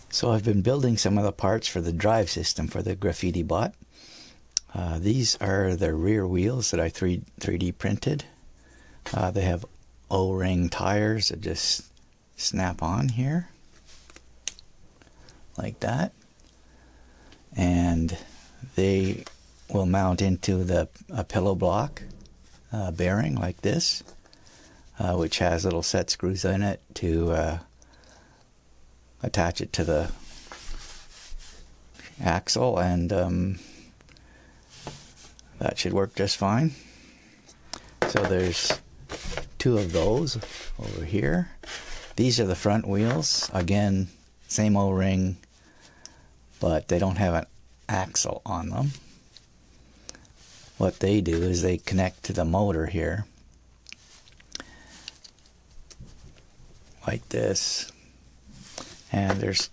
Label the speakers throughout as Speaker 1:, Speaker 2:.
Speaker 1: So I've been building some of the parts for the drive system for the GrafittiBot. These are the rear wheels that I 3D printed. They have O-ring tires that just snap on here like that, and they will mount into a pillow block bearing like this, which has little set screws in it to attach it to the axle, and that should work just fine. So there's two of those over here. These are the front wheels. Again, same O-ring, but they don't have an axle on them. What they do is they connect to the motor here like this, and there's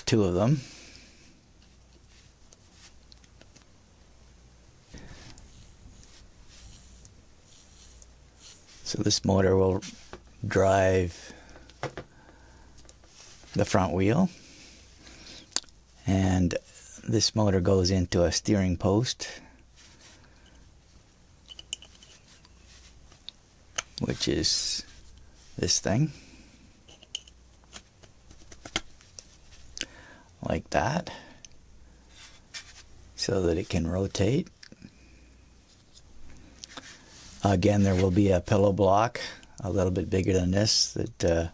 Speaker 1: two of them. So this motor will drive the front wheel, and this motor goes into a steering post, which is this thing, like that, so that it can rotate. Again, there will be a pillow block a little bit bigger than this that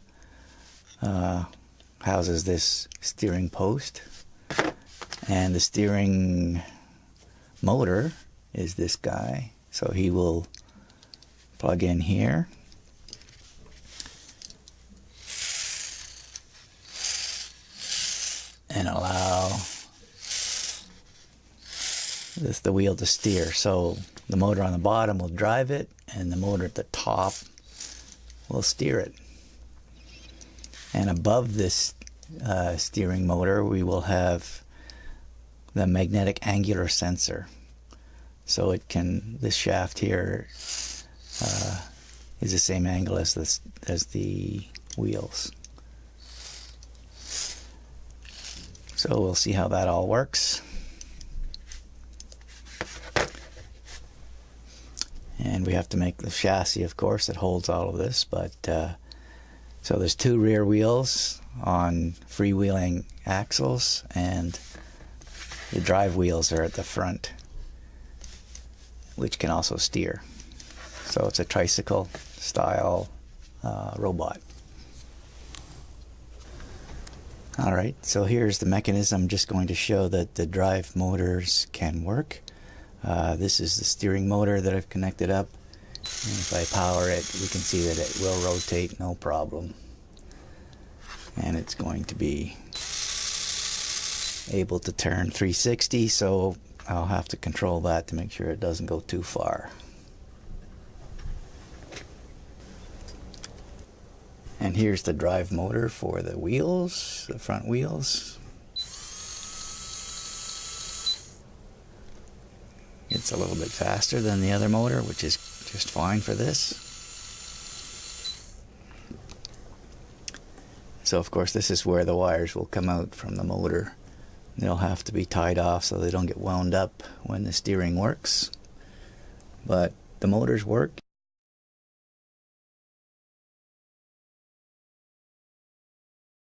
Speaker 1: houses this steering post, and the steering motor is this guy, so he will plug in here, and allow the wheel to steer. So the motor on the bottom will drive it, and the motor at the top will steer it. And above this steering motor, we will have the magnetic angular sensor. So it can, this shaft here is the same angle as the wheels. So we'll see how that all works. And we have to make the chassis, of course, that holds all of this. But so there's two rear wheels on freewheeling axles, and the drive wheels are at the front, which can also steer. So it's a tricycle style robot. Alright, so here's the mechanism. I'm just going to show that the drive motors can work. This is the steering motor that I've connected up, and if I power it, we can see that it will rotate no problem, and it's going to be able to turn 360, so I'll have to control that to make sure it doesn't go too far. And here's the drive motor for the wheels, the front wheels. It's a little bit faster than the other motor, which is just fine for this. So of course this is where the wires will come out from the motor. They'll have to be tied off so they don't get wound up when the steering works. But the motors work.